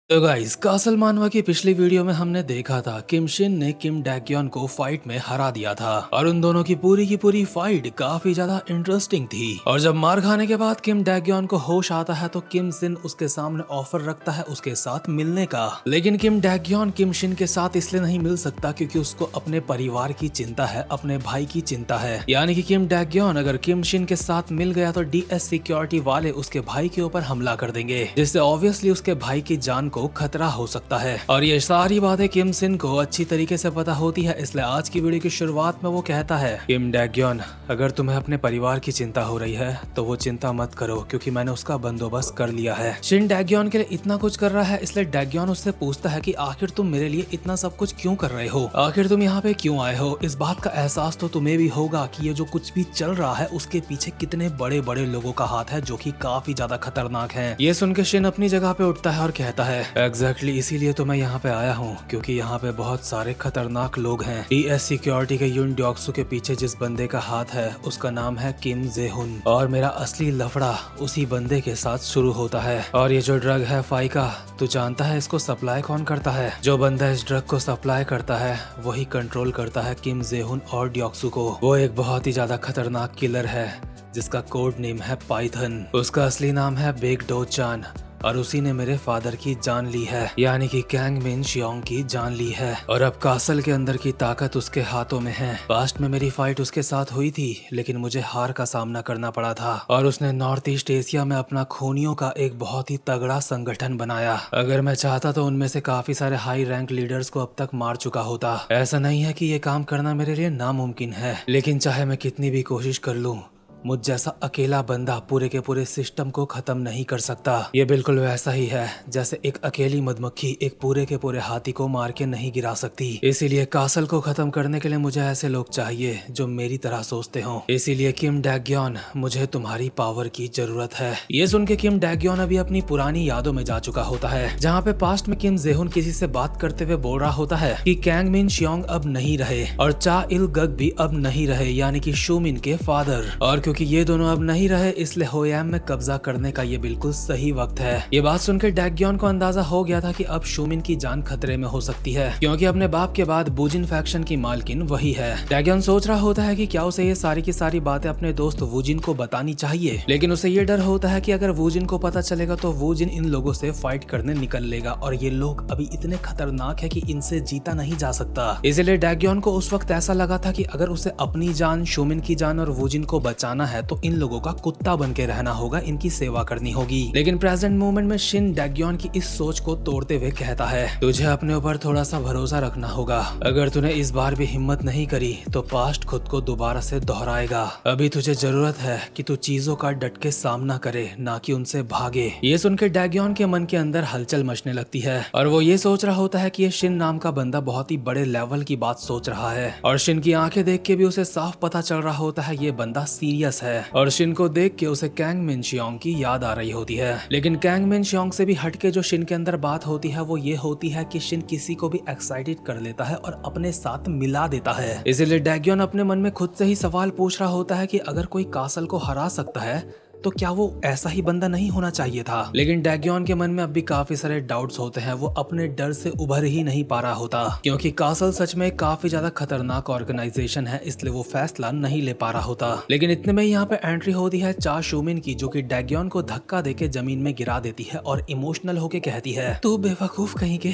तो guys castle मानवा की पिछली वीडियो में हमने देखा था किम शिन ने किम डैक्योन को फाइट में हरा दिया था और उन दोनों की पूरी फाइट काफी ज्यादा इंटरेस्टिंग थी। और जब मार खाने के बाद किम डैक्योन को होश आता है तो किम शिन उसके सामने ऑफर रखता है उसके साथ मिलने का। लेकिन किम डैक्योन किम शिन के साथ इसलिए नहीं मिल सकता क्योंकि उसको अपने परिवार की चिंता है, अपने भाई की चिंता है। यानी कि किम डैक्योन अगर किम शिन के साथ मिल गया तो डीएस सिक्योरिटी वाले उसके भाई के ऊपर हमला कर देंगे, जिससे ऑब्वियसली उसके भाई की जान को खतरा हो सकता है। और ये सारी बातें किम शिन को अच्छी तरीके से पता होती है, इसलिए आज की वीडियो की शुरुआत में वो कहता है, किम डैक्योन अगर तुम्हें अपने परिवार की चिंता हो रही है तो वो चिंता मत करो क्योंकि मैंने उसका बंदोबस्त कर लिया है। शिन डैक्योन के लिए इतना कुछ कर रहा है, इसलिए डैक्योन उससे पूछता है कि आखिर तुम मेरे लिए इतना सब कुछ क्यों कर रहे हो, आखिर तुम यहाँ पे क्यों आए हो। इस बात का एहसास तो तुम्हें भी होगा कि ये जो कुछ भी चल रहा है उसके पीछे कितने बड़े बड़े लोगों का हाथ है जो कि काफी ज्यादा खतरनाक है। ये सुन के शिन अपनी जगह पे उठता है और कहता है, एग्जैक्टली इसीलिए तो मैं यहाँ पे आया हूँ क्योंकि यहाँ पे बहुत सारे खतरनाक लोग हैं। डीएस सिक्योरिटी के युन डॉक्सू के पीछे जिस बंदे का हाथ है उसका नाम है किम जे-हुन और मेरा असली लफड़ा उसी बंदे के साथ शुरू होता है। और ये जो ड्रग है फाइका, तू जानता है इसको सप्लाई कौन करता है? जो बंदा इस ड्रग को सप्लाई करता है वही कंट्रोल करता है किम जे-हुन और डॉक्सू को। वो एक बहुत ही ज्यादा खतरनाक किलर है जिसका कोड नेम है पाइथन। उसका असली नाम है बेग डो चान और उसी ने मेरे फादर की जान ली है, यानी कि कैंग मिन शियोंग की जान ली है। और अब कासल के अंदर की ताकत उसके हाथों में है। पास्ट में मेरी फाइट उसके साथ हुई थी लेकिन मुझे हार का सामना करना पड़ा था और उसने नॉर्थ ईस्ट एशिया में अपना खूनियों का एक बहुत ही तगड़ा संगठन बनाया। अगर मैं चाहता तो उनमें से काफी सारे हाई रैंक लीडर्स को अब तक मार चुका होता। ऐसा नहीं है कि ये काम करना मेरे लिए नामुमकिन है, लेकिन चाहे मैं कितनी भी कोशिश कर लूं मुझ जैसा अकेला बंदा पूरे के पूरे सिस्टम को खत्म नहीं कर सकता। ये बिल्कुल वैसा ही है जैसे एक अकेली मधुमक्खी एक पूरे के पूरे हाथी को मार के नहीं गिरा सकती। इसीलिए कासल को खत्म करने के लिए मुझे ऐसे लोग चाहिए जो मेरी तरह सोचते हों। इसीलिए किम डैक्योन मुझे तुम्हारी पावर की जरूरत है। ये सुन के किम डैक्योन अभी अपनी पुरानी यादों में जा चुका होता है, जहाँ पे पास्ट में किम जे-हुन किसी से बात करते हुए बोल रहा होता है कि कैंग मिन शियोंग अब नहीं रहे और चा इल गग भी अब नहीं रहे, यानी कि शूमिन के फादर। और क्योंकि ये दोनों अब नहीं रहे इसलिए होयाम में कब्जा करने का ये बिल्कुल सही वक्त है। ये बात सुनकर डैक्योन को अंदाजा हो गया था कि अब शूमिन की जान खतरे में हो सकती है क्योंकि अपने बाप के बाद वुजिन फैक्शन की मालकिन वही है। डैक्योन सोच रहा होता है कि क्या उसे ये सारी की सारी बातें अपने दोस्त वुजिन को बतानी चाहिए, लेकिन उसे ये डर होता है कि अगर वुजिन को पता चलेगा तो वुजिन इन लोगों से फाइट करने निकल लेगा और ये लोग अभी इतने खतरनाक है कि इनसे जीता नहीं जा सकता। इसलिए डैक्योन को उस वक्त ऐसा लगा था कि अगर उसे अपनी जान, शूमिन की जान और वुजिन को बचाना है तो इन लोगों का कुत्ता बन के रहना होगा, इनकी सेवा करनी होगी। लेकिन प्रेजेंट मोमेंट में शिन डैक्योन की इस सोच को तोड़ते हुए कहता है, तुझे अपने ऊपर थोड़ा सा भरोसा रखना होगा। अगर तूने इस बार भी हिम्मत नहीं करी तो पास्ट खुद को दोबारा से दोहराएगा। अभी तुझे जरूरत है कि तू चीजों का डट के सामना करे, ना कि उनसे भागे। ये सुनकर डैक्योन के मन के अंदर हलचल मचने लगती है और वो ये सोच रहा होता है कि ये शिन नाम का बंदा बहुत ही बड़े लेवल की बात सोच रहा है और शिन की आंखें देख के भी उसे साफ पता चल रहा होता है ये बंदा सीरियस है। और शिन को देख के उसे कैंग मिन शियोंग की याद आ रही होती है। लेकिन कैंग मिन शियोंग से भी हटके जो शिन के अंदर बात होती है वो ये होती है कि शिन किसी को भी एक्साइटेड कर लेता है और अपने साथ मिला देता है। इसीलिए डैक्योन अपने मन में खुद से ही सवाल पूछ रहा होता है कि अगर कोई कासल को हरा सकता है तो क्या वो ऐसा ही बंदा नहीं होना चाहिए था। लेकिन डैक्योन के मन में अब भी काफी सारे डाउट्स होते हैं, वो अपने डर से उभर ही नहीं पा रहा होता क्योंकि कासल सच में काफी ज्यादा खतरनाक ऑर्गेनाइजेशन है, इसलिए वो फैसला नहीं ले पा रहा होता। लेकिन इतने में यहाँ पे एंट्री होती है चा शूमिन की, जो कि डैक्योन को धक्का देके जमीन में गिरा देती है और इमोशनल होके कहती है, तू बेवकूफ कहीं के,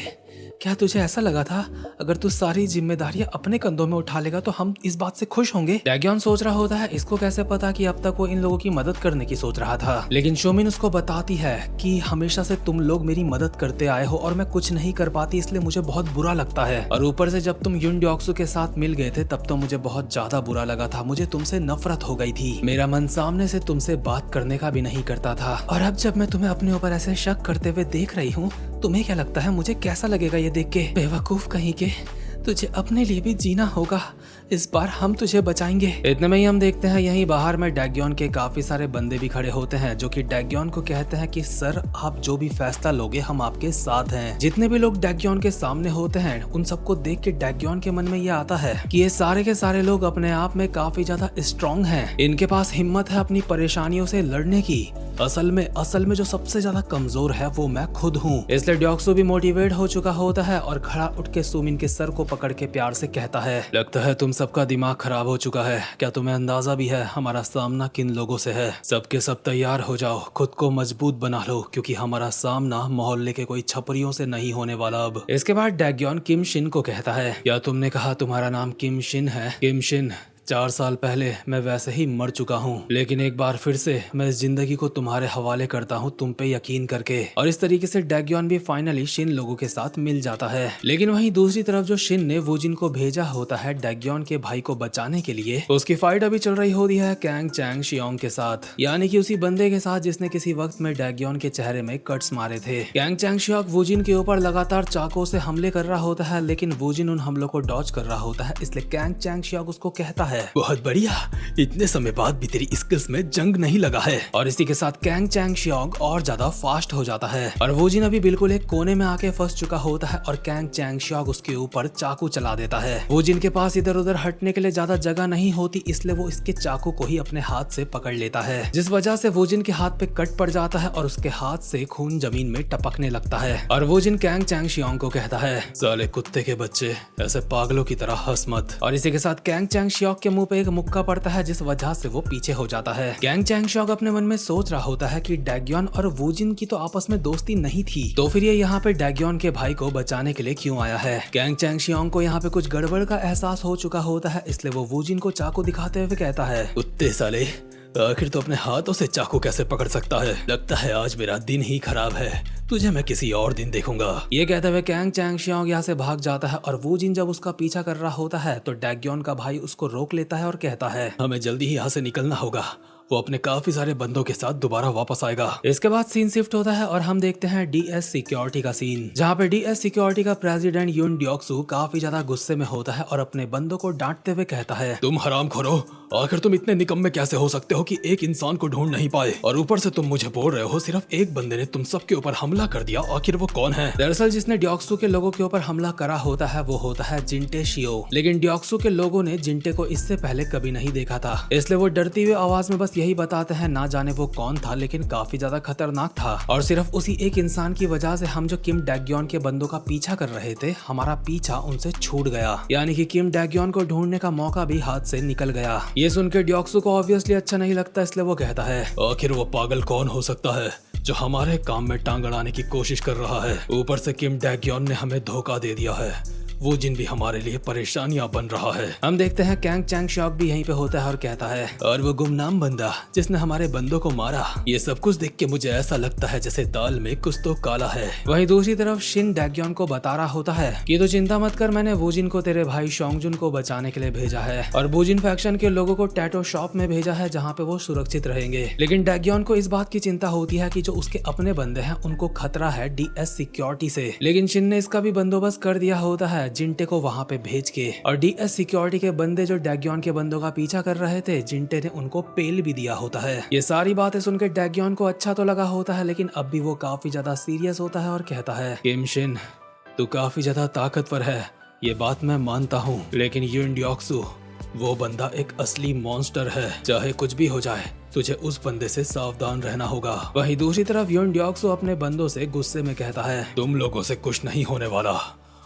क्या तुझे ऐसा लगा था अगर तू सारी जिम्मेदारियां अपने कंधों में उठा लेगा तो हम इस बात से खुश होंगे? डैक्योन सोच रहा होता है इसको कैसे पता कि अब तक वो इन लोगों की मदद करने की सोच रहा था। लेकिन शूमिन उसको बताती है कि हमेशा से तुम लोग मेरी मदद करते आए हो और मैं कुछ नहीं कर पाती इसलिए मुझे बहुत बुरा लगता है। और ऊपर से जब तुम युन डॉक्सू के साथ मिल गए थे तब तो मुझे बहुत ज्यादा बुरा लगा था, मुझे तुमसे नफरत हो गई थी, मेरा मन सामने से तुमसे बात करने का भी नहीं करता था। और अब जब मैं तुम्हें अपने ऊपर ऐसे शक करते हुए देख रही हूँ, तुम्हें क्या लगता है मुझे कैसा लगेगा ये देख के? बेवकूफ कहीं के, तुझे अपने लिए भी जीना होगा, इस बार हम तुझे बचाएंगे। इतने में ही हम देखते हैं यहीं बाहर में डैग्योन के काफी सारे बंदे भी खड़े होते हैं, जो कि डैग्योन को कहते हैं कि सर आप जो भी फैसला लोगे हम आपके साथ हैं। जितने भी लोग डैग्योन के सामने होते हैं उन सबको देख के डैग्योन के मन में ये आता है कि ये सारे के सारे लोग अपने आप में काफी ज्यादा स्ट्रॉन्ग हैं, इनके पास हिम्मत है अपनी परेशानियों से लड़ने की। असल में जो सबसे ज्यादा कमजोर है वो मैं खुद हूँ। इसलिए ड्योक्सू भी मोटिवेट हो चुका होता है और खड़ा उठ के सुमिन के सर को पकड़ के प्यार से कहता है, लगता है तुम सबका दिमाग खराब हो चुका है। क्या तुम्हें अंदाजा भी है हमारा सामना किन लोगों से है? सबके सब तैयार हो जाओ, खुद को मजबूत बना लो, क्योंकि हमारा सामना मोहल्ले के कोई छपरियों से नहीं होने वाला अब। इसके बाद डैग्योन किम शिन को कहता है, क्या तुमने कहा तुम्हारा नाम किम शिन है? किम शिन, 4 साल पहले मैं वैसे ही मर चुका हूँ, लेकिन एक बार फिर से मैं इस जिंदगी को तुम्हारे हवाले करता हूँ तुम पे यकीन करके। और इस तरीके से डैग्योन भी फाइनली शिन लोगों के साथ मिल जाता है। लेकिन वहीं दूसरी तरफ जो शिन ने वूजिन को भेजा होता है डैग्योन के भाई को बचाने के लिए, उसकी फाइट अभी चल रही होती है कैंग चैंग शियोंग के साथ, यानी कि उसी बंदे के साथ जिसने किसी वक्त में डैग्योन के चेहरे में कट्स मारे थे। कैंग चैंग शियोंग वूजिन के ऊपर लगातार चाकों से हमले कर रहा होता है, लेकिन वूजिन उन हमलों को डॉज कर रहा होता है। इसलिए कैंग चैंग शियोंग उसको कहता है, बहुत बढ़िया, इतने समय बाद भी तेरी स्किल्स में जंग नहीं लगा है। और इसी के साथ कैंग चैंग शियोंग और ज्यादा फास्ट हो जाता है और वूजिन अभी बिल्कुल एक कोने में आके फंस चुका होता है और कैंग चैंग शियोंग उसके ऊपर चाकू चला देता है। वूजिन के पास इधर उधर हटने के लिए ज्यादा जगह नहीं होती, इसलिए वो इसके चाकू को ही अपने हाथ से पकड़ लेता है, जिस वजह से वूजिन के हाथ पे कट पड़ जाता है और उसके हाथ से खून जमीन में टपकने लगता है। और वूजिन कैंग चैंग शियोंग को कहता है, साले कुत्ते के बच्चे, ऐसे पागलों की तरह हंस मत। और इसी के साथ कैंग चैंग शियोंग के मुंह पे एक मुक्का पड़ता है, जिस वजह से वो पीछे हो जाता है। कैंग चैंग शियोंग अपने मन में सोच रहा होता है कि डैग्योन और वूजिन की तो आपस में दोस्ती नहीं थी, तो फिर ये यहाँ पे डैग्योन के भाई को बचाने के लिए क्यों आया है। कैंग चैंग शियोंग को यहाँ पे कुछ गड़बड़ का एहसास हो चुका होता है, इसलिए वो वूजिन को चाकू दिखाते हुए कहता है, कुत्ते साले, आखिर तो अपने हाथों से चाकू कैसे पकड़ सकता है? लगता है आज मेरा दिन ही खराब है, तुझे मैं किसी और दिन देखूंगा। ये कहते हुए कैंग चैंग शियोंग यहाँ से भाग जाता है और वूजिन जब उसका पीछा कर रहा होता है तो डैग्योन का भाई उसको रोक लेता है और कहता है, हमें जल्दी ही यहाँ से निकलना होगा, वो अपने काफी सारे बंदों के साथ दोबारा वापस आएगा। इसके बाद सीन शिफ्ट होता है और हम देखते हैं डीएस सिक्योरिटी का सीन, जहाँ पे डीएस सिक्योरिटी का प्रेसिडेंट यून ड्योक्सू काफी ज्यादा गुस्से में होता है और अपने बंदों को डांटते हुए कहता है, तुम हरामखोरो, आखिर तुम इतने निकम्मे कैसे हो सकते हो कि एक इंसान को ढूंढ नहीं पाए, और ऊपर से तुम मुझे बोल रहे हो सिर्फ एक बंदे ने तुम सबके ऊपर हमला कर दिया, आखिर वो कौन है? दरअसल जिसने ड्योक्सू के लोगों के ऊपर हमला करा होता है वो होता है जिंटे शियो, लेकिन ड्योक्सू के लोगों ने जिंटे को इससे पहले कभी नहीं देखा था, इसलिए वो डरती हुई आवाज में बस यही बताते हैं, ना जाने वो कौन था लेकिन काफी ज्यादा खतरनाक था, और सिर्फ उसी एक इंसान की वजह से हम जो किम डैग्योन के बंदों का पीछा कर रहे थे, हमारा पीछा उनसे छूट गया, यानी कि किम डैग्योन को ढूंढने का मौका भी हाथ से निकल गया। ये सुनकर ड्योक्सू को ऑब्वियसली अच्छा नहीं लगता, इसलिए वो कहता है, आखिर वो पागल कौन हो सकता है जो हमारे काम में टांग अड़ाने की कोशिश कर रहा है? ऊपर से किम डैग्योन ने हमें धोखा दे दिया है, वो जिन भी हमारे लिए परेशानियां बन रहा है। हम देखते हैं कैंग चैंग शियोंग भी यहीं पे होता है और कहता है, और वो गुमनाम बंदा जिसने हमारे बंदों को मारा, ये सब कुछ देख के मुझे ऐसा लगता है जैसे दाल में कुछ तो काला है। वहीं दूसरी तरफ शिन डैग्योन को बता रहा होता है कि तो चिंता मत कर, मैंने वूजिन को तेरे भाई शोंगजुन को बचाने के लिए भेजा है और वूजिन फैक्शन के लोगों को टैटो शॉप में भेजा है जहाँ पे वो सुरक्षित रहेंगे। लेकिन डैग्योन को इस बात की चिंता होती है कि जो उसके अपने बंदे हैं उनको खतरा है डीएस सिक्योरिटी से, लेकिन शिन ने इसका भी बंदोबस्त कर दिया होता है जिंटे को वहाँ पे भेज के, और डीएस सिक्योरिटी के बंदे जो डैग्योन के बंदों का पीछा कर रहे थे, जिंटे ने उनको पेल भी दिया होता है। ये सारी बातें सुनकर डैग्योन को अच्छा तो लगा होता है, लेकिन अब भी वो काफी ज्यादा सीरियस होता है और कहता है, किम शिन, तू काफी ज्यादा ताकतवर है, ये बात मैं मानता हूँ, लेकिन यून ड्योक्सू वो बंदा एक असली मॉन्स्टर है, चाहे कुछ भी हो जाए तुझे उस बंदे से सावधान रहना होगा। वहीं दूसरी तरफ यून ड्योक्सू अपने बंदों से गुस्से में कहता है, तुम लोगों से कुछ नहीं होने वाला,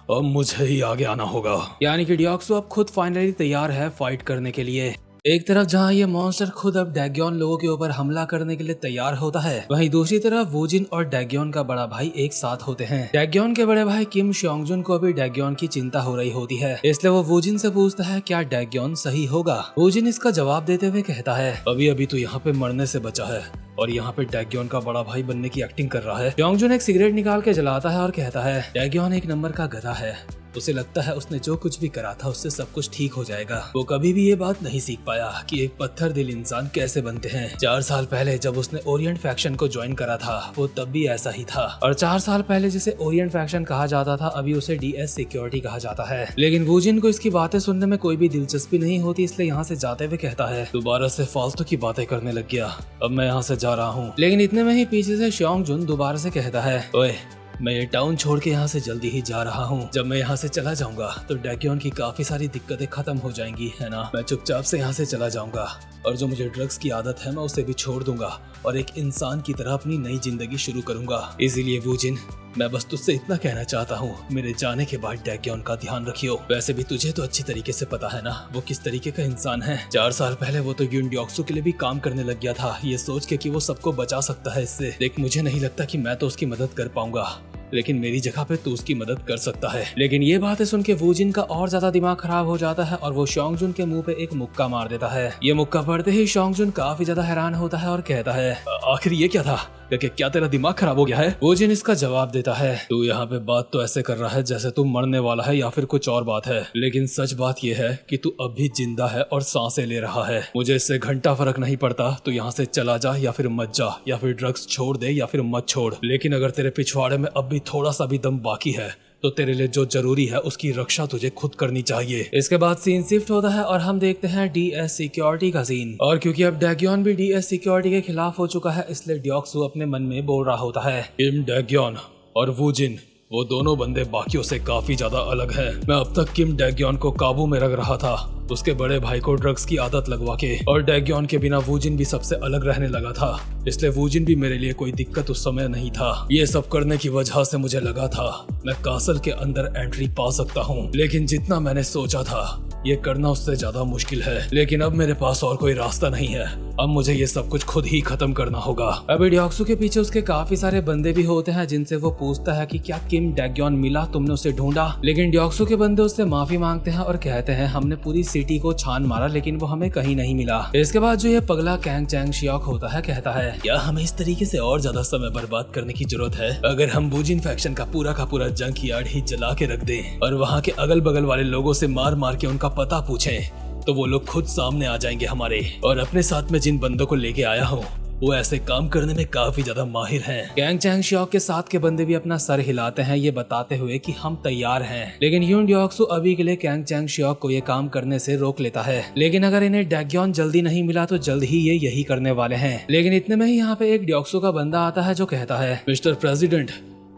अब मुझे ही आगे आना होगा। यानी कि ड्योक्सू अब खुद फाइनली तैयार है फाइट करने के लिए। एक तरफ जहां ये मॉन्स्टर खुद अब डैग्योन लोगों के ऊपर हमला करने के लिए तैयार होता है, वहीं दूसरी तरफ वूजिन और डैग्योन का बड़ा भाई एक साथ होते हैं। डैग्योन के बड़े भाई किम शोंगजुन को भी डैग्योन की चिंता हो रही होती है, इसलिए वो वूजिन से पूछता है क्या डैग्योन सही होगा। वूजिन इसका जवाब देते हुए कहता है, अभी अभी तू यहाँ पे मरने से बचा है और यहाँ पे डैग्योन का बड़ा भाई बनने की एक्टिंग कर रहा है। शोंगजुन एक सिगरेट निकाल के जलाता है और कहता है, डैग्योन एक नंबर का गधा है, उसे लगता है उसने जो कुछ भी करा था उससे सब कुछ ठीक हो जाएगा। वो कभी भी ये बात नहीं सीख पाया कि एक पत्थर दिल इंसान कैसे बनते हैं। 4 साल पहले जब उसने ओरिएंट फैक्शन को ज्वाइन करा था वो तब भी ऐसा ही था, और 4 साल पहले जिसे ओरिएंट फैक्शन कहा जाता था अभी उसे डीएस सिक्योरिटी कहा जाता है। लेकिन वूजिन को इसकी बातें सुनने में कोई भी दिलचस्पी नहीं होती, इसलिए यहाँ से जाते हुए कहता है दोबारा से फालतू की बातें करने लग गया, अब मैं यहाँ से जा रहा हूँ। लेकिन इतने में ही पीछे से श्योंग जुन दोबारा से कहता है ओए, मैं ये टाउन छोड़ के यहाँ से जल्दी ही जा रहा हूँ। जब मैं यहाँ से चला जाऊंगा तो डैक्योन की काफी सारी दिक्कतें खत्म हो जाएंगी, है ना। मैं चुपचाप से यहाँ से चला जाऊंगा और जो मुझे ड्रग्स की आदत है मैं उसे भी छोड़ दूंगा और एक इंसान की तरह अपनी नई जिंदगी शुरू करूंगा। इसीलिए वूजिन, मैं बस तुझसे इतना कहना चाहता हूँ, मेरे जाने के बाद डैक्योन का ध्यान रखियो। वैसे भी तुझे तो अच्छी तरीके से पता है ना वो किस तरीके का इंसान है। 4 साल पहले वो तो यूनड्योक्सु के लिए भी काम करने लग गया था, ये सोच के कि वो सबको बचा सकता है इससे। देख, मुझे नहीं लगता कि मैं तो उसकी मदद कर पाऊंगा, लेकिन मेरी जगह पे तू उसकी मदद कर सकता है। लेकिन ये बातें सुन के वूजिन का और ज्यादा दिमाग खराब हो जाता है और वो श्योंग जुन के मुंह पे एक मुक्का मार देता है। ये मुक्का पड़ते ही श्योंग जुन काफी ज्यादा हैरान होता है और कहता है आखिर ये क्या था, क्या तेरा दिमाग खराब हो गया है। वूजिन इसका जवाब देता है तू यहाँ पे बात तो ऐसे कर रहा है जैसे तू मरने वाला है या फिर कुछ और बात है, लेकिन सच बात ये है कि तू अब भी जिंदा है और सांसें ले रहा है। मुझे इससे घंटा फर्क नहीं पड़ता, तू यहाँ से चला जा या फिर मत जा, या फिर ड्रग्स छोड़ दे या फिर मत छोड़, लेकिन अगर तेरे पिछवाड़े में अब भी थोड़ा सा भी दम बाकी है तो तेरे लिए जो जरूरी है उसकी रक्षा तुझे खुद करनी चाहिए। इसके बाद सीन शिफ्ट होता है और हम देखते हैं डीएस सिक्योरिटी का सीन। और क्योंकि अब डैक्योन भी डीएस सिक्योरिटी के खिलाफ हो चुका है इसलिए ड्योक्सु अपने मन में बोल रहा होता है किम डैक्योन और वूजिन, वो दोनों बंदे बाकियों से काफी ज्यादा अलग है। मैं अब तक किम डैक्योन को काबू में रख रहा था, उसके बड़े भाई को ड्रग्स की आदत लगवा के, और डैक्योन के बिना वूजिन भी सबसे अलग रहने लगा था, इसलिए वूजिन भी मेरे लिए कोई दिक्कत उस समय नहीं था। ये सब करने की वजह से मुझे लगा था मैं कासल के अंदर एंट्री पा सकता हूँ, लेकिन जितना मैंने सोचा था ये करना उससे ज्यादा मुश्किल है। लेकिन अब मेरे पास और कोई रास्ता नहीं है, अब मुझे ये सब कुछ खुद ही खत्म करना होगा। अभी ड्योक्सु के पीछे उसके काफी सारे बंदे भी होते हैं जिनसे वो पूछता है कि क्या किम डैक्योन मिला, तुमने उसे ढूंढा। लेकिन ड्योक्सु के बंदे उससे माफी मांगते हैं और कहते हैं हमने पूरी सिटी को छान मारा लेकिन वो हमें कहीं नहीं मिला। इसके बाद जो ये पगला कैंग चैंग शियोक होता है कहता है क्या हमें इस तरीके से और ज्यादा समय बर्बाद करने की जरूरत है? अगर हम वूजिन फैक्शन का पूरा जंक यार्ड ही जला के रख दें और वहाँ के अगल बगल वाले लोगों से मार मार के उनका पता पूछें तो वो लोग खुद सामने आ जाएंगे हमारे, और अपने साथ में जिन बंदों को लेके आया हूँ वो ऐसे काम करने में काफी ज्यादा माहिर हैं। कैंग चैंग शियोक के साथ के बंदे भी अपना सर हिलाते हैं ये बताते हुए कि हम तैयार हैं। लेकिन यूनड्योक्सु अभी के लिए कैंग चैंग शियोक को ये काम करने से रोक लेता है, लेकिन अगर इन्हें डैक्योन जल्दी नहीं मिला तो जल्द ही ये यही करने वाले हैं। लेकिन इतने में ही यहाँ पे एक ड्योक्सु का बंदा आता है जो कहता है मिस्टर प्रेसिडेंट,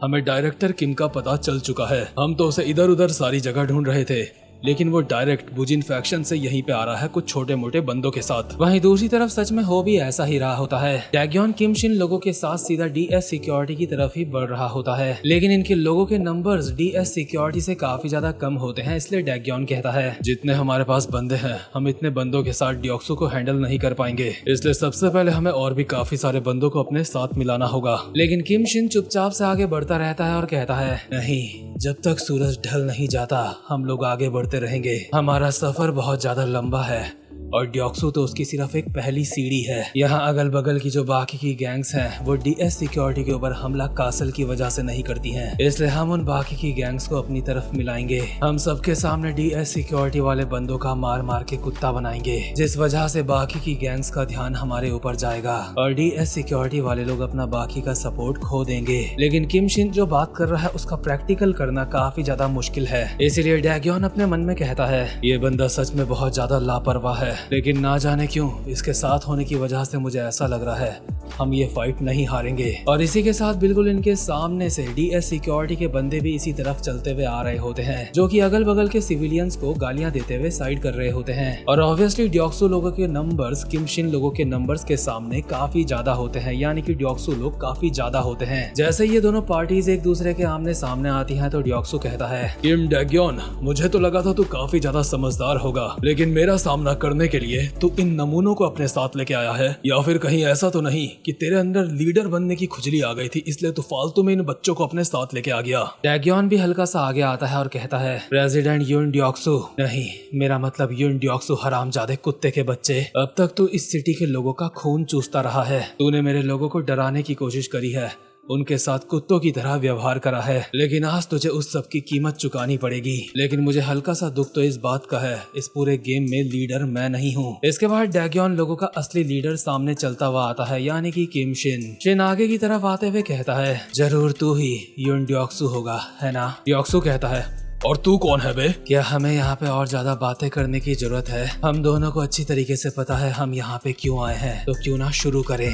हमें डायरेक्टर किम का पता चल चुका है, हम तो उसे इधर उधर सारी जगह ढूंढ रहे थे लेकिन वो डायरेक्ट वूजिन फैक्शन से यहीं पे आ रहा है कुछ छोटे मोटे बंदों के साथ। वहीं दूसरी तरफ सच में हो भी ऐसा ही रहा होता है। डैक्योन किम शिन लोगों के साथ सीधा डीएस सिक्योरिटी की तरफ ही बढ़ रहा होता है, लेकिन इनके लोगों के नंबर्स डीएस सिक्योरिटी से काफी ज्यादा कम होते हैं, इसलिए डैक्योन कहता है जितने हमारे पास बंदे हैं हम इतने बंदों के साथ ड्योक्सु को हैंडल नहीं कर पाएंगे, इसलिए सबसे पहले हमें और भी काफी सारे बंदों को अपने साथ मिलाना होगा। लेकिन किम शिन चुपचाप से आगे बढ़ता रहता है और कहता है नहीं, जब तक सूरज ढल नहीं जाता हम लोग आगे बढ़ते रहेंगे, हमारा सफर बहुत ज्यादा लंबा है और ड्योक्सु तो उसकी सिर्फ एक पहली सीढ़ी है। यहाँ अगल बगल की जो बाकी की गैंग्स हैं वो डीएस सिक्योरिटी के ऊपर हमला कासल की वजह से नहीं करती हैं, इसलिए हम उन बाकी की गैंग्स को अपनी तरफ मिलाएंगे। हम सबके सामने डीएस सिक्योरिटी वाले बंदों का मार मार के कुत्ता बनाएंगे, जिस वजह से बाकी की गैंग्स का ध्यान हमारे ऊपर जाएगा और डीएस सिक्योरिटी वाले लोग अपना बाकी का सपोर्ट खो देंगे। लेकिन किम शिन जो बात कर रहा है उसका प्रैक्टिकल करना काफी ज्यादा मुश्किल है, इसीलिए डैक्योन अपने मन में कहता है ये बंदा सच में बहुत ज्यादा लापरवाह है, लेकिन ना जाने क्यों इसके साथ होने की वजह से मुझे ऐसा लग रहा है हम ये फाइट नहीं हारेंगे। और इसी के साथ बिल्कुल इनके सामने से डीएस सिक्योरिटी के बंदे भी इसी तरफ चलते हुए आ रहे होते हैं, जो कि अगल बगल के सिविलियंस को गालियां देते हुए साइड कर रहे होते हैं। और ऑब्वियसली ड्योक्सु लोगों के नंबर्स किम शिन लोगों के नंबर्स के सामने काफी ज्यादा होते हैं, यानी कि ड्योक्सु लोग काफी ज्यादा होते हैं। जैसे ये दोनों पार्टीज एक दूसरे के आमने सामने आती हैं तो ड्योक्सु कहता है किम डैक्योन, मुझे तो लगा था तू काफी ज्यादा समझदार होगा, लेकिन मेरा सामना करने के लिए तू इन नमूनों को अपने साथ लेके आया है, या फिर कहीं ऐसा तो नहीं कि तेरे अंदर लीडर बनने की खुजली आ गई थी इसलिए तू फालतू में इन बच्चों को अपने साथ लेके आ गया। डैक्योन भी हल्का सा आगे आता है और कहता है प्रेसिडेंट यूनड्योक्सु, नहीं मेरा मतलब यूनड्योक्सु हरामजादे कुत्ते के बच्चे, अब तक तू इस सिटी के लोगों का खून चूसता रहा है, तूने मेरे लोगों को डराने की कोशिश करी है उनके साथ कुत्तों की तरह व्यवहार करा है, लेकिन आज तुझे उस सब की कीमत चुकानी पड़ेगी। लेकिन मुझे हल्का सा दुख तो इस बात का है, इस पूरे गेम में लीडर मैं नहीं हूँ। इसके बाद डैग्योन लोगों का असली लीडर सामने चलता हुआ आता है, यानी कि किम शिन। शिन आगे की तरफ आते हुए कहता है, जरूर तू ही युन ड्योक्सु होगा, है ना? ड्योक्सु कहता है, और तू कौन है बे? क्या हमें यहाँ पे और ज्यादा बातें करने की जरूरत है? हम दोनों को अच्छी तरीके से पता है हम यहाँ पे क्यों आए हैं, तो क्यों ना शुरू करें?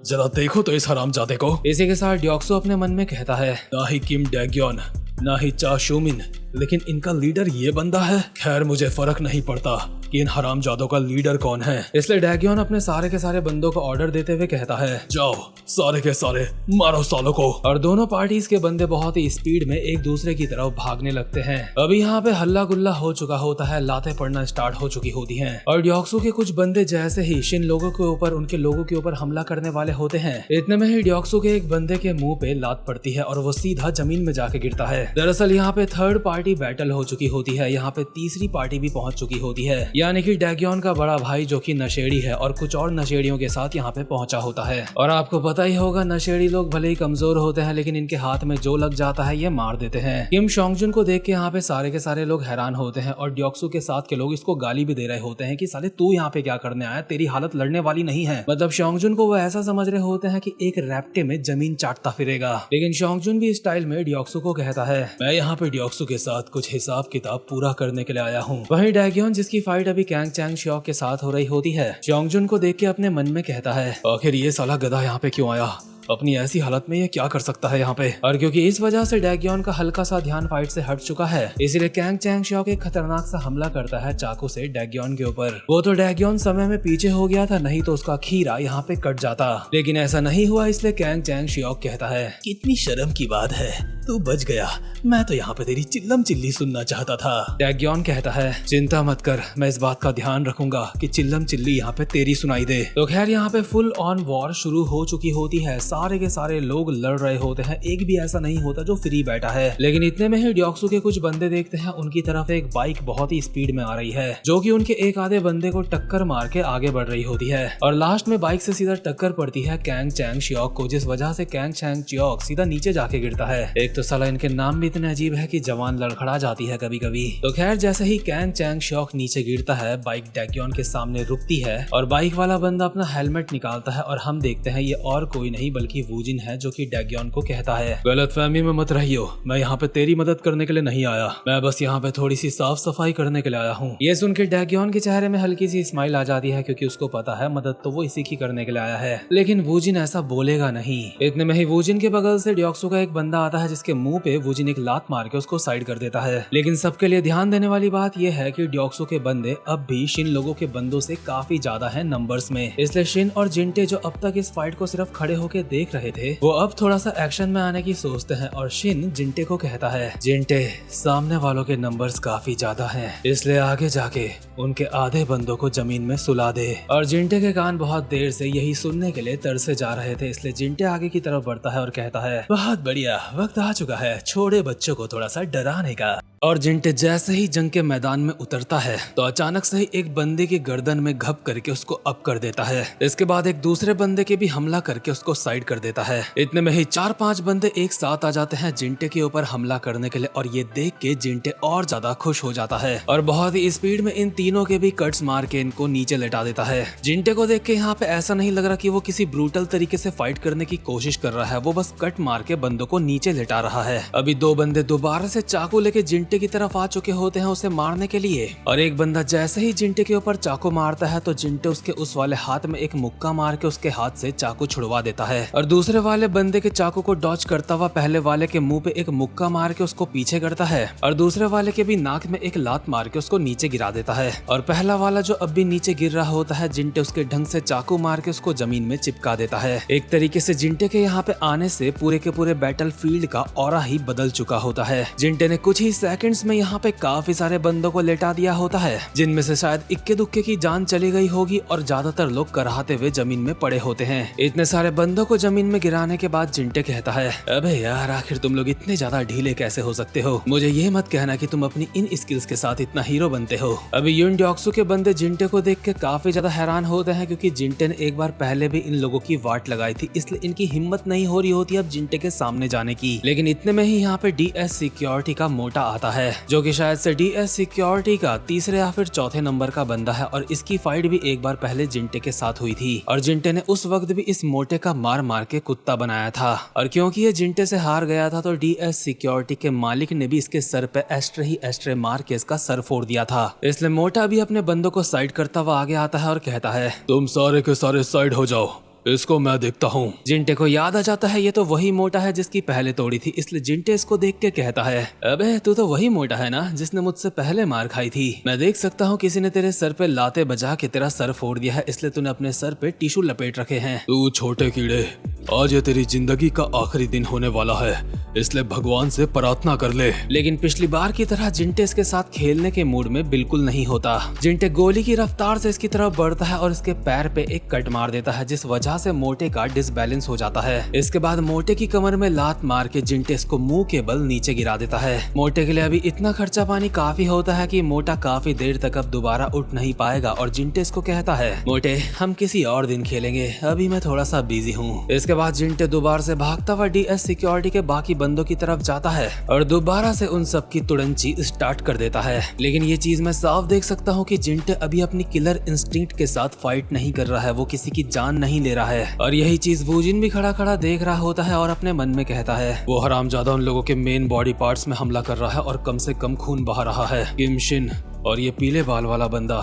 जरा देखो तो इस हरामजादे को। इसी के साथ ड्योक्सु अपने मन में कहता है, ना ही किम डैग्योन ना ही चा शोमिन, लेकिन इनका लीडर ये बंदा है। खैर मुझे फर्क नहीं पड़ता कि इन हरामजादों का लीडर कौन है। इसलिए डैग्योन अपने सारे के सारे बंदों को ऑर्डर देते हुए कहता है, जाओ सारे के सारे मारो सालों को। और दोनों पार्टीज के बंदे बहुत ही स्पीड में एक दूसरे की तरफ भागने लगते हैं। अभी यहाँ पे हल्ला गुल्ला हो चुका होता है, लातें पड़ना स्टार्ट हो चुकी होती हैं और ड्योक्सु के कुछ बंदे जैसे ही शिन लोगों के ऊपर उनके लोगों के ऊपर हमला करने वाले होते हैं, इतने में ही ड्योक्सु के एक बंदे के मुंह पे लात पड़ती है और वो सीधा जमीन में जाके गिरता है। दरअसल यहाँ पे थर्ड पार्टी बैटल हो चुकी होती है, यहाँ पे तीसरी पार्टी भी पहुंच चुकी होती है, यानी कि डैग्योन का बड़ा भाई जो कि नशेड़ी है और कुछ और नशेड़ियों के साथ यहाँ पे पहुंचा होता है। और आपको पता ही होगा नशेड़ी लोग भले ही कमजोर होते हैं, लेकिन इनके हाथ में जो लग जाता है ये मार देते हैं। किम शोंगजुन को देख के यहाँ पे सारे के सारे लोग हैरान होते हैं और ड्योक्सु के साथ के लोग इसको गाली भी दे रहे होते हैं कि साले तू यहाँ पे क्या करने आया, तेरी हालत लड़ने वाली नहीं है। मतलब शोंगजुन को वो ऐसा समझ रहे होते हैं कि एक रैप्टे में जमीन चाटता फिरेगा। लेकिन शोंगजुन भी स्टाइल में ड्योक्सु को कहता है, मैं यहाँ पे ड्योक्सु के साथ कुछ हिसाब किताब पूरा करने के लिए आया हूँ। वहीं डैग्योन जिसकी फाइट अभी कैंग चैंग श्योक के साथ हो रही होती है, शोंगजुन को देख के अपने मन में कहता है, आखिर ये साला गधा यहाँ पे क्यों आया, अपनी ऐसी हालत में ये क्या कर सकता है यहाँ पे। और क्योंकि इस वजह से डैग्योन का हल्का सा ध्यान फाइट से हट चुका है, इसीलिए कैंग चैंग श्योक एक खतरनाक सा हमला करता है चाकू से डैग्योन के ऊपर। वो तो डैग्योन समय में पीछे हो गया था, नहीं तो उसका खीरा यहाँ पे कट जाता, लेकिन ऐसा नहीं हुआ। इसलिए कैंग चैंग श्योक कहता है, कितनी शर्म की बात है, तू बच गया, मैं तो यहाँ पे तेरी चिल्लम चिल्ली सुनना चाहता था। डैग्योन कहता है, चिंता मत कर, मैं इस बात का ध्यान रखूंगा कि चिल्लम चिल्ली यहाँ पे तेरी सुनाई दे। तो खैर यहाँ पे फुल ऑन वॉर शुरू हो चुकी होती है, सारे के सारे लोग लड़ रहे होते हैं, एक भी ऐसा नहीं होता जो फ्री बैठा है। लेकिन इतने में ही ड्योक्सु के कुछ बंदे देखते हैं उनकी तरफ एक बाइक बहुत ही स्पीड में आ रही है, जो कि उनके एक आधे बंदे को टक्कर मार के आगे बढ़ रही होती है। और लास्ट में बाइक से सीधा टक्कर पड़ती है कैंग चैंग श्योक को, जिस वजह से कैंग चैंग श्योक सीधा नीचे जाके गिरता है। एक तो साला इनके नाम भी इतने अजीब है कि जवान लड़खड़ा जाती है कभी कभी। तो खैर जैसे ही कैंग चैंग श्योक नीचे गिरता है, बाइक डैग्योन के सामने रुकती है और बाइक वाला बंदा अपना हेलमेट निकालता है और हम देखते हैं ये और कोई नहीं बल्कि वूजिन है, जो कि डैग्योन को कहता है, गलतफहमी में मत रहियो, मैं यहाँ पे तेरी मदद करने के लिए नहीं आया, मैं बस यहाँ पे थोड़ी सी साफ सफाई करने के लिए आया हूँ। ये सुन के डैग्योन के चेहरे में हल्की सी स्माइल आ जाती है, क्योंकि उसको पता है मदद तो वो इसी की करने के लिए आया है। लेकिन वूजिन ऐसा बोलेगा नहीं। इतने में ही वूजिन के बगल से ड्योक्सु का एक बंदा आता है, जिसके मुंह पे वूजिन एक लात मार के उसको साइड कर देता है। लेकिन सबके लिए ध्यान देने वाली बात यह है कि ड्योक्सु के बंदे अब भी शिन लोगों के बंदों से काफी ज्यादा है नंबर्स में, इसलिए शिन और जिंटे जो अब तक इस फाइट को सिर्फ खड़े होके देख रहे थे, वो अब थोड़ा सा एक्शन में आने की सोचते हैं। और शिन जिंटे को कहता है, जिंटे सामने वालों के नंबर्स काफी ज्यादा हैं, इसलिए आगे जाके उनके आधे बंदों को जमीन में सुला दे। और जिंटे के कान बहुत देर से यही सुनने के लिए तरसे जा रहे थे, इसलिए जिंटे आगे की तरफ बढ़ता है और कहता है, बहुत बढ़िया, वक्त आ चुका है छोटे बच्चों को थोड़ा सा डराने का। और जिंटे जैसे ही जंग के मैदान में उतरता है तो अचानक से ही एक बंदे की गर्दन में घप करके उसको अप कर देता है। इसके बाद एक दूसरे बंदे के भी हमला करके उसको साइड कर देता है। इतने में ही 4-5 बंदे एक साथ आ जाते हैं जिंटे के ऊपर हमला करने के लिए, और ये देख के जिंटे और ज्यादा खुश हो जाता है और बहुत ही स्पीड में इन तीनों के भी कट्स मार के इनको नीचे लेटा देता है। जिंटे को देख के यहाँ पे ऐसा नहीं लग रहा कि वो किसी ब्रूटल तरीके से फाइट करने की कोशिश कर रहा है, वो बस कट मार के बंदों को नीचे लेटा रहा है। अभी 2 बंदे दोबारा से चाकू लेके जिंटे की तरफ आ चुके होते हैं उसे मारने के लिए, और एक बंदा जैसे ही जिंटे के ऊपर चाकू मारता है तो जिंटे उसके उस वाले हाथ में एक मुक्का मार के उसके हाथ से चाकू छुड़वा देता है, और दूसरे वाले बंदे के चाकू को डॉच करता हुआ पहले वाले के मुंह पे एक मुक्का मार के उसको पीछे करता है, और दूसरे वाले के भी नाक में एक लात मार के उसको नीचे गिरा देता है। और पहला वाला जो अब भी नीचे गिर रहा होता है, जिंटे उसके ढंग से चाकू मार के उसको जमीन में चिपका देता है। एक तरीके से जिंटे के यहाँ पे आने से पूरे के पूरे बैटल फील्ड का ऑरा ही बदल चुका होता है। जिंटे ने कुछ ही सेकंड्स में यहाँ पे काफी सारे बंदों को लेटा दिया होता है, जिनमें से शायद इक्के दुक्के की जान चली गई होगी और ज्यादातर लोग कराहते हुए जमीन में पड़े होते हैं। इतने सारे बंदों को जमीन में गिराने के बाद जिंटे कहता है, अबे यार आखिर तुम लोग इतने ज्यादा ढीले कैसे हो सकते हो? मुझे ये मत कहना कि तुम अपनी इन स्किल्स के साथ इतना हीरो बनते हो। अभी यूनड्योक्सु के बंदे जिंटे को देख के काफी ज्यादा हैरान होते हैं, क्योंकि जिंटे ने एक बार पहले भी इन लोगों की वाट लगाई थी, इसलिए इनकी हिम्मत नहीं हो रही होती अब जिंटे के सामने जाने की। लेकिन इतने में ही यहाँ पे डीएस सिक्योरिटी का मोटा आता है, जो कि शायद से डीएस सिक्योरिटी का तीसरे या फिर चौथे नंबर का बंदा है, और इसकी फाइट भी एक बार पहले जिंटे के साथ हुई थी और जिंटे ने उस वक्त भी इस मोटे का मार मार के कुत्ता बनाया था। और क्योंकि ये जिंटे से हार गया था तो डीएस सिक्योरिटी के मालिक ने भी इसके सर पे एस्ट्रे मार के इसका सर फोड़ दिया था। इसलिए मोटा भी अपने बंदों को साइड करता हुआ आगे आता है और कहता है, तुम सारे के सारे साइड हो जाओ, इसको मैं देखता हूँ। जिंटे को याद आ जाता है ये तो वही मोटा है जिसकी पहले तोड़ी थी, इसलिए जिंटे इसको देख के कहता है, अबे तू तो वही मोटा है ना जिसने मुझसे पहले मार खाई थी। मैं देख सकता हूँ किसी ने तेरे सर पे लाते बजा के तेरा सर फोड़ दिया है, इसलिए तूने अपने सर पे टिश्यू लपेट रखे हैं। तू छोटे कीड़े, आज ये तेरी जिंदगी का आखिरी दिन होने वाला है, इसलिए भगवान से प्रार्थना कर ले। लेकिन पिछली बार की तरह जिंटे इसके साथ खेलने के मूड में बिल्कुल नहीं होता। जिंटे गोली की रफ्तार से इसकी तरफ बढ़ता है और इसके पैर पे एक कट मार देता है, जिस वजह से मोटे का डिसबैलेंस हो जाता है। इसके बाद मोटे की कमर में लात मार के जिंटे इसको मुंह के बल नीचे गिरा देता है। मोटे के लिए अभी इतना खर्चा पानी काफी होता है कि मोटा काफी देर तक अब दोबारा उठ नहीं पाएगा और जिंटे इसको कहता है, मोटे हम किसी और दिन खेलेंगे, अभी मैं थोड़ा सा बिजी हूँ। इसके बाद जिंटे दोबारा से भागता हुआ डीएस सिक्योरिटी के बाकी बंदों की तरफ जाता है और दोबारा से उन सब की तुड़ंची स्टार्ट कर देता है। लेकिन ये चीज मैं साफ देख सकता हूँ कि जिंटे अभी अपनी किलर इंस्टिंक्ट के साथ फाइट नहीं कर रहा है, वो किसी की जान नहीं ले रहा है। और यही चीज वूजिन भी खड़ा खड़ा देख रहा होता है और अपने मन में कहता है, वो हरामजादा उन लोगों के मेन बॉडी पार्ट्स में हमला कर रहा है और कम से कम खून बहा रहा है। किम शिन और ये पीले बाल वाला बंदा,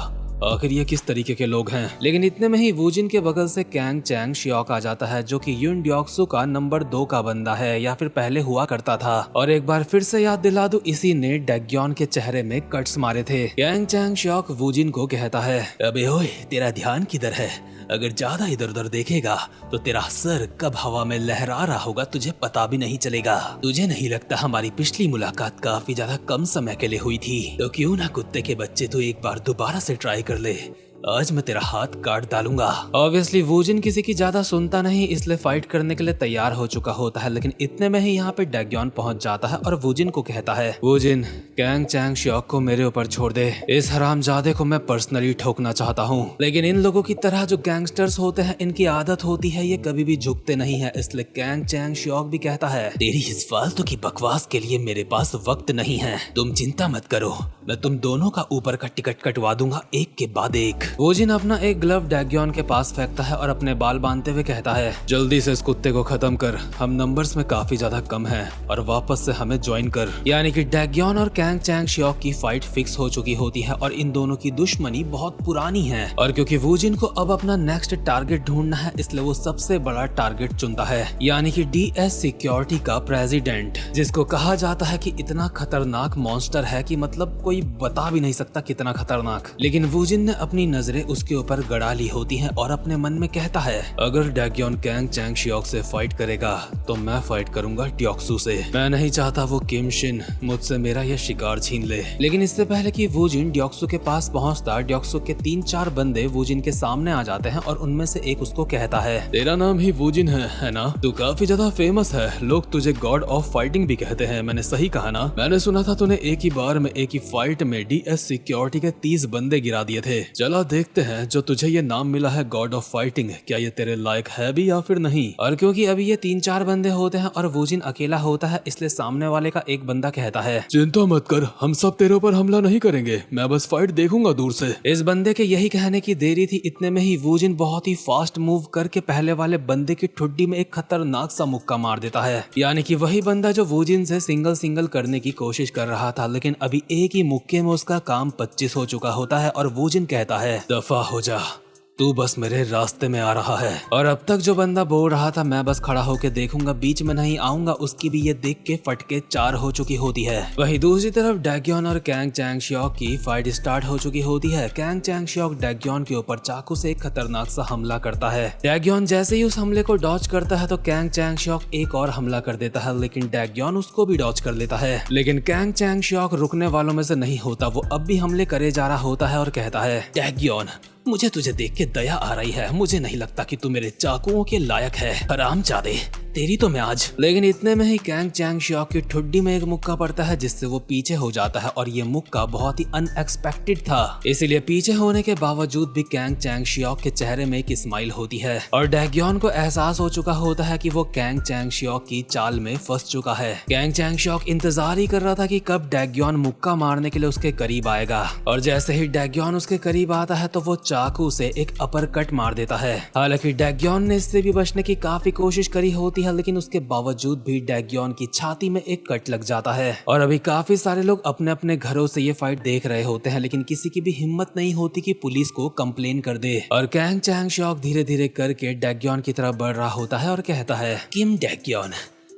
आखिर ये किस तरीके के लोग हैं? लेकिन इतने में ही वूजिन के बगल से कैंग चैंग शियोक आ जाता है, जो कि यूनड्योक्सु का नंबर 2 का बंदा है, या फिर पहले हुआ करता था। और एक बार फिर से याद दिला दूं, इसी ने डैग्योन के चेहरे में कट्स मारे थे। कैंग चैंग शियोक वूजिन को कहता है, अबे ओए तेरा ध्यान किधर है? अगर ज्यादा इधर उधर देखेगा तो तेरा सर कब हवा में लहरा रहा होगा तुझे पता भी नहीं चलेगा। तुझे नहीं लगता हमारी पिछली मुलाकात काफी ज्यादा कम समय के लिए हुई थी? तो क्यों ना कुत्ते के बच्चे तू एक बार दोबारा से ट्राई कर ले, आज मैं तेरा हाथ काट डालूंगा। ऑब्वियसली वूजिन किसी की ज्यादा सुनता नहीं, इसलिए फाइट करने के लिए तैयार हो चुका होता है। लेकिन इतने में ही यहाँ पे डैग्योन पहुंच जाता है और वूजिन को कहता है, वूजिन कैंग चैंग शियोक को मेरे ऊपर छोड़ दे, इस हरामजादे को मैं पर्सनली ठोकना चाहता हूँ। लेकिन इन लोगों की तरह जो गैंगस्टर्स होते हैं, इनकी आदत होती है ये कभी भी झुकते नहीं है, इसलिए कैंग चैंग शियोक भी कहता है, तेरी इस फालतू की बकवास के लिए मेरे पास वक्त नहीं है, तुम चिंता मत करो, मैं तुम दोनों का ऊपर का टिकट कटवा दूंगा एक के बाद एक। वूजिन अपना एक ग्लव डैग्योन के पास फेंकता है और अपने बाल बांधते हुए कहता है, जल्दी से इस कुत्ते को खत्म कर, हम नंबर्स में काफी ज्यादा कम हैं और वापस से हमें ज्वाइन कर। यानी कि डैग्योन और कैंग चैंग शियोक की फाइट फिक्स हो चुकी होती है और इन दोनों की दुश्मनी बहुत पुरानी है। और क्योंकि वूजिन को अब अपना नेक्स्ट टारगेट ढूंढना है, इसलिए वो सबसे बड़ा टारगेट चुनता है, यानी कि डीएस सिक्योरिटी का प्रेसिडेंट, जिसको कहा जाता है कि इतना खतरनाक मॉन्स्टर है कि मतलब कोई बता भी नहीं सकता कितना खतरनाक। लेकिन वूजिन ने अपनी नजरें उसके ऊपर गड़ा ली होती हैं और अपने मन में कहता है, अगर डैग्योन कैंग चैंग शियोक से फाइट करेगा तो मैं फाइट करूंगा ट्योक्सु से। मैं नहीं चाहता वो किम शिन मुझसे मेरा यह शिकार छीन ले। लेकिन इससे पहले कि वूजिन ट्योक्सु के पास पहुंचता, ट्योक्सु के 3-4 बंदे वूजिन के सामने आ जाते हैं और उनमें से एक उसको कहता है, तेरा नाम ही वूजिन है ना? तू काफी ज्यादा फेमस है, लोग तुझे गॉड ऑफ फाइटिंग भी कहते हैं, मैंने सही कहा ना? मैंने सुना था तूने एक ही बार में एक ही फाइट में डीएस सिक्योरिटी के 30 बंदे गिरा दिए थे। चला देखते हैं जो तुझे ये नाम मिला है गॉड ऑफ फाइटिंग, क्या ये तेरे लायक है भी या फिर नहीं? और क्योंकि अभी ये 3-4 बंदे होते हैं और वूजिन अकेला होता है, इसलिए सामने वाले का एक बंदा कहता है, चिंता मत कर, हम सब तेरे ऊपर हमला नहीं करेंगे, मैं बस फाइट देखूंगा दूर से। इस बंदे के यही कहने की देरी थी, इतने में ही वूजिन बहुत ही फास्ट मूव करके पहले वाले बंदे की ठुड्डी में एक खतरनाक सा मुक्का मार देता है। यानी कि वही बंदा जो वूजिन से सिंगल करने की कोशिश कर रहा था, लेकिन अभी एक ही मुक्के में उसका काम 25 हो चुका होता है और वूजिन कहता है, दफा हो जा, तू बस मेरे रास्ते में आ रहा है। और अब तक जो बंदा बोल रहा था मैं बस खड़ा होके देखूंगा, बीच में नहीं आऊंगा, उसकी भी ये देख के फटके 4 हो चुकी होती है। वहीं दूसरी तरफ डैग्योन और कैंग चैंग-शियोक की फाइट स्टार्ट हो चुकी होती है। कैंग चैंग-शियोक डैग्योन के ऊपर चाकू से एक खतरनाक सा हमला करता है। डैग्योन जैसे ही उस हमले को डॉज करता है तो कैंग चैंग-शियोक एक और हमला कर देता है, लेकिन डैग्योन उसको भी डॉज कर लेता है। लेकिन कैंग चैंग-शियोक रुकने वालों में से नहीं होता, वो अब भी हमले करे जा रहा होता है और कहता है, डैग्योन मुझे तुझे देख के दया आ रही है, मुझे नहीं लगता कि तू मेरे चाकुओं के लायक है, हरामजादे तेरी तो मैं आज। लेकिन इतने में ही कैंग चैंग-शियोक की ठुड्डी में एक मुक्का पड़ता है जिससे वो पीछे हो जाता है और ये मुक्का बहुत ही अनएक्सपेक्टेड था, इसीलिए पीछे होने के बावजूद भी कैंग चैंग-शियोक के चेहरे में एक स्माइल होती है और डैग्योन को एहसास हो चुका होता है कि वो कैंग चैंग-शियोक की चाल में फंस चुका है। कैंग चैंग-शियोक इंतजार ही कर रहा था कि कब डैग्योन मुक्का मारने के लिए उसके करीब आएगा और जैसे ही डैग्योन उसके करीब आता है तो वो चाकू से एक अपर कट मार देता है। हालांकि डैग्योन ने इससे भी बचने की काफी कोशिश करी होती है, लेकिन उसके बावजूद भी डैग्योन की छाती में एक कट लग जाता है और अभी काफी सारे लोग अपने अपने घरों से ये फाइट देख रहे होते हैं, लेकिन किसी की भी हिम्मत नहीं होती कि पुलिस को कंप्लेन कर दे। और कैंग चैंग-शियोक धीरे धीरे करके डैग्योन की तरफ बढ़ रहा होता है और कहता है, किम डैग्योन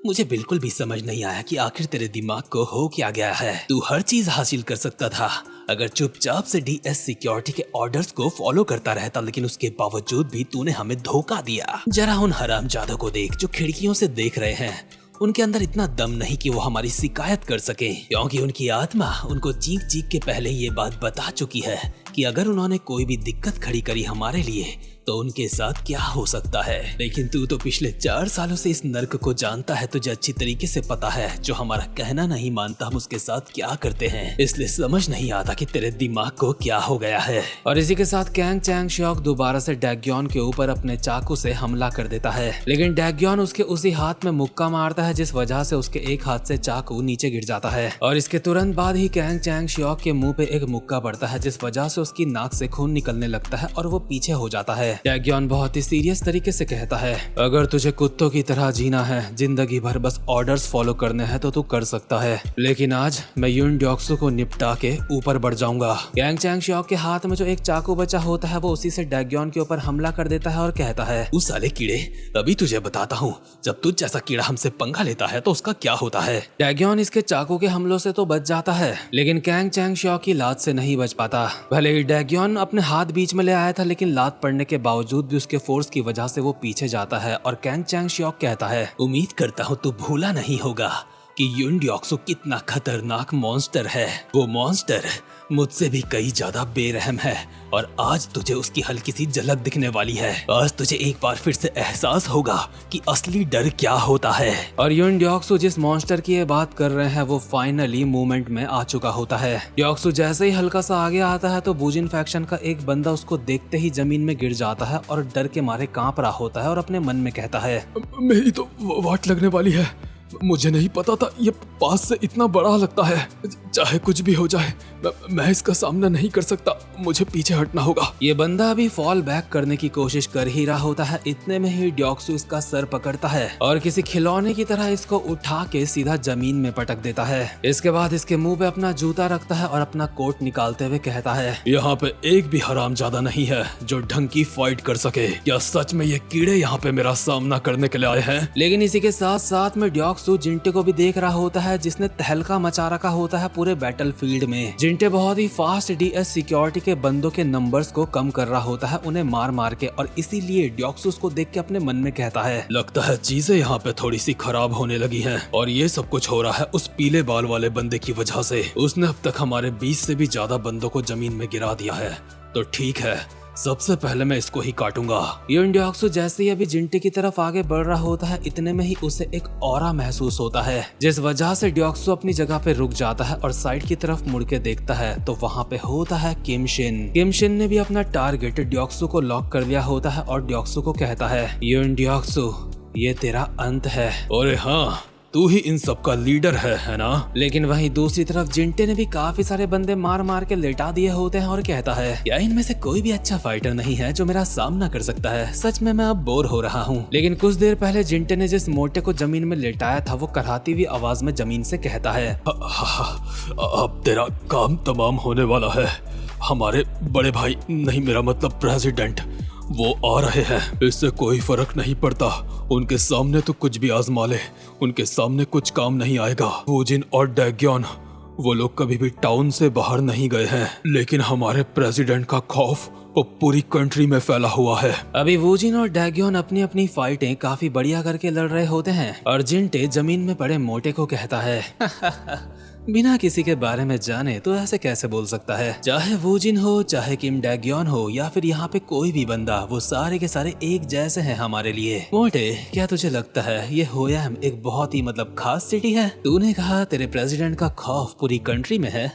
मुझे बिल्कुल भी समझ नहीं आया कि आखिर तेरे दिमाग को हो क्या गया है। तू हर चीज हासिल कर सकता था अगर चुपचाप से डीएस सिक्योरिटी के ऑर्डर्स को फॉलो करता रहता, लेकिन उसके बावजूद भी तूने हमें धोखा दिया। जरा उन हरामजादों को देख जो खिड़कियों से देख रहे हैं, उनके अंदर इतना दम नहीं कि वो हमारी शिकायत कर सके, क्योंकि उनकी आत्मा उनको चीख चीख के पहले ये बात बता चुकी है कि अगर उन्होंने कोई भी दिक्कत खड़ी करी हमारे लिए तो उनके साथ क्या हो सकता है। लेकिन तू तो पिछले 4 सालों से इस नर्क को जानता है, तुझे अच्छी तरीके से पता है जो हमारा कहना नहीं मानता हम उसके साथ क्या करते हैं, इसलिए समझ नहीं आता कि तेरे दिमाग को क्या हो गया है। और इसी के साथ कैंग चैंग-शियोक दोबारा से डैग्योन के ऊपर अपने चाकू से हमला कर देता है, लेकिन डैग्योन उसके उसी हाथ में मुक्का मारता है जिस वजह से उसके एक हाथ से चाकू नीचे गिर जाता है और इसके तुरंत बाद ही कैंग चैंग-शियोक के मुंह पे एक मुक्का पड़ता है जिस वजह से उसकी नाक से खून निकलने लगता है और वो पीछे हो जाता है। डैग्योन बहुत ही सीरियस तरीके से कहता है, अगर तुझे कुत्तों की तरह जीना है, जिंदगी भर बस ऑर्डर्स फॉलो करने हैं तो तू कर सकता है, लेकिन आज मैं यून डॉक्सू को निपटा के ऊपर बढ़ जाऊंगा। कैंग चैंग-शियोक के हाथ में जो एक चाकू बचा होता है वो उसी से डैग्योन के ऊपर हमला कर देता है और कहता है, उस साले कीड़े अभी तुझे बताता हूँ, जब तुझ जैसा कीड़ा हमसे पंगा लेता है तो उसका क्या होता है। डैग्योन इसके चाकू के हमलों से तो बच जाता है, लेकिन कैंग चैंग-शियोक की लात से नहीं बच पाता। भले ही डैग्योन अपने हाथ बीच में ले आया था, लेकिन लात पड़ने के बावजूद भी उसके फोर्स की वजह से वो पीछे जाता है और कैंग चैंग-शियोक कहता है, उम्मीद करता हूँ तू भूला नहीं होगा कि यून डॉक्सू कितना खतरनाक मॉन्स्टर है। वो मॉन्स्टर मुझसे भी कई ज्यादा बेरहम है और आज तुझे उसकी हल्की सी झलक दिखने वाली है। आज तुझे एक बार फिर से एहसास होगा कि असली डर क्या होता है। और यून डॉक्सू जिस मॉन्स्टर की ये बात कर रहे हैं वो फाइनली मूवमेंट में आ चुका होता है। डॉक्सू जैसे ही हल्का सा आगे आता है तो बुजिन फैक्शन का एक बंदा उसको देखते ही जमीन में गिर जाता है और डर के मारे कांप रहा होता है और अपने मन में कहता है, मेरी तो वाट लगने वाली है, मुझे नहीं पता था ये पास से इतना बड़ा लगता है। चाहे कुछ भी हो जाए मैं इसका सामना नहीं कर सकता, मुझे पीछे हटना होगा। ये बंदा अभी फॉल बैक करने की कोशिश कर ही रहा होता है, इतने में ही डॉक्सू इसका सर पकड़ता है और किसी खिलौने की तरह इसको उठा के सीधा जमीन में पटक देता है। इसके बाद इसके मुंह पे अपना जूता रखता है और अपना कोट निकालते हुए कहता है, यहाँ पे एक भी हरामजादा नहीं है जो ढंग की फाइट कर सके। क्या सच में ये कीड़े यहाँ पे मेरा सामना करने के लिए आए हैं? लेकिन इसी के साथ साथ में डॉक्सू जिंटे को भी देख रहा होता है जिसने तहलका मचा रखा होता है पूरे बैटलफील्ड में। जिंटे बहुत ही फास्ट डीएस सिक्योरिटी के बंदों के नंबर्स को कम कर रहा होता है उन्हें मार मार के, और इसीलिए डॉक्सू को देख के अपने मन में कहता है, लगता है चीजें यहाँ पे थोड़ी सी खराब होने लगी हैं और ये सब कुछ हो रहा है उस पीले बाल वाले बंदे की वजह से। उसने अब तक हमारे 20 से भी ज्यादा बंदों को जमीन में गिरा दिया है, तो ठीक है सबसे पहले मैं इसको ही काटूंगा। यून डॉक्सू जैसे ही अभी जिंटे की तरफ आगे बढ़ रहा होता है इतने में ही उसे एक ऑरा महसूस होता है जिस वजह से डॉक्सू अपनी जगह पे रुक जाता है और साइड की तरफ मुड़ के देखता है तो वहाँ पे होता है किम शिन। किम शिन ने भी अपना टारगेट डॉक्सू को लॉक कर दिया होता है और डॉक्सू को कहता है, यून डॉक्सू ये तेरा अंत है। अरे हाँ, तू ही इन सब का लीडर है ना? लेकिन वहीं दूसरी तरफ जिंटे ने भी काफी सारे बंदे मार मार के लेटा दिए होते हैं और कहता है, क्या इनमें से कोई भी अच्छा फाइटर नहीं है जो मेरा सामना कर सकता है? सच में मैं अब बोर हो रहा हूँ। लेकिन कुछ देर पहले जिंटे ने जिस मोटे को जमीन में लेटाया था वो कराहती हुई आवाज में जमीन से कहता है, अब तेरा काम तमाम होने वाला है। हमारे बड़े भाई, नहीं मेरा मतलब प्रेसिडेंट, वो आ रहे हैं। इससे कोई फर्क नहीं पड़ता, उनके सामने तो कुछ भी आजमा ले, उनके सामने कुछ काम नहीं आएगा। वूजिन और डैग्योन, वो लोग कभी भी टाउन से बाहर नहीं गए हैं, लेकिन हमारे प्रेसिडेंट का खौफ वो पूरी कंट्री में फैला हुआ है। अभी वूजिन और डैग्योन अपनी अपनी फाइटें काफी बढ़िया करके लड़ रहे होते हैं और जिंटे जमीन में पड़े मोटे को कहता है बिना किसी के बारे में जाने तो ऐसे कैसे बोल सकता है। चाहे वूजिन हो, चाहे किम डैग्योन हो, या फिर यहाँ पे कोई भी बंदा, वो सारे के सारे एक जैसे हैं हमारे लिए। मोटे, क्या तुझे लगता है ये होयाम एक बहुत ही मतलब खास सिटी है? तूने कहा तेरे प्रेसिडेंट का खौफ पूरी कंट्री में है।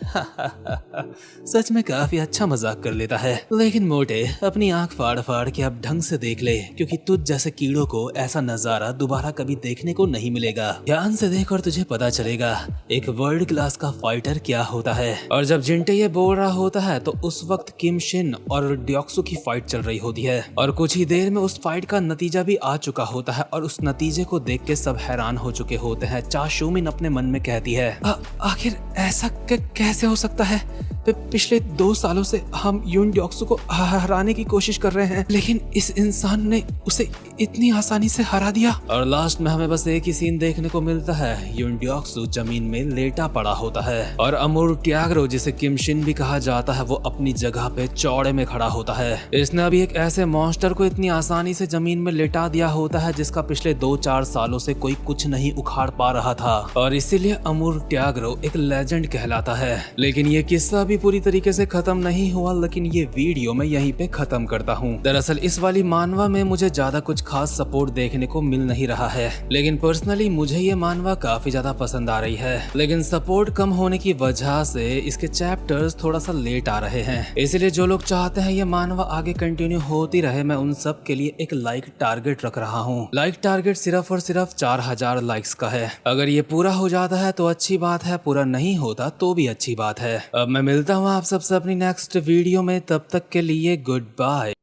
सच में काफी अच्छा मजाक कर लेता है। लेकिन मोटे, अपनी आंख फाड़ फाड़ के अब ढंग से देख ले, क्योंकि तुझ जैसे कीड़ों को ऐसा नजारा दोबारा कभी देखने को नहीं मिलेगा। ध्यान से देख और तुझे पता चलेगा एक वर्ल्ड क्लास का फाइटर क्या होता है। और जब जिंटे ये बोल रहा होता है तो उस वक्त किम शिन और ड्योक्सु की फाइट चल रही होती है और कुछ ही देर में उस फाइट का नतीजा भी आ चुका होता है और उस नतीजे को देख के सब हैरान हो चुके होते हैं। चा शूमिन अपने मन में कहती है, आखिर ऐसा कैसे हो सकता है? पिछले 2 सालों से हम यून ड्योक्सु को हराने की कोशिश कर रहे हैं, लेकिन इस इंसान ने उसे इतनी आसानी से हरा दिया। और लास्ट में हमें बस एक ही सीन देखने को मिलता है, यून ड्योक्सु जमीन में लेटा पड़ा होता है और अमूर ट्यागरो, जिसे किम शिन भी कहा जाता है, वो अपनी जगह पे चौड़े में खड़ा होता है। इसने अभी एक ऐसे मॉन्स्टर को इतनी आसानी से जमीन में लेटा दिया होता है जिसका पिछले 2-4 सालों से कोई कुछ नहीं उखाड़ पा रहा था और इसीलिए अमूर ट्यागरो एक लेजेंड कहलाता है। लेकिन ये किस्सा भी पूरी तरीके से खत्म नहीं हुआ, लेकिन ये वीडियो मैं यहीं पे खत्म करता हूँ। दरअसल इस वाली मानवा में मुझे ज्यादा कुछ खास सपोर्ट देखने को मिल नहीं रहा है, लेकिन पर्सनली मुझे ये मानवा काफी ज्यादा पसंद आ रही है। लेकिन सपोर्ट कम होने की वजह से इसके चैप्टर्स थोड़ा सा लेट आ रहे हैं, इसलिए जो लोग चाहते हैं ये मानवा आगे कंटिन्यू होती रहे, मैं उन सब के लिए एक लाइक टारगेट रख रहा हूँ। लाइक टारगेट सिर्फ और सिर्फ 4000 लाइक्स का है। अगर ये पूरा हो जाता है तो अच्छी बात है, पूरा नहीं होता तो भी अच्छी बात है। अब मैं मिलता हूँ आप सबसे अपनी नेक्स्ट वीडियो में, तब तक के लिए गुड बाय।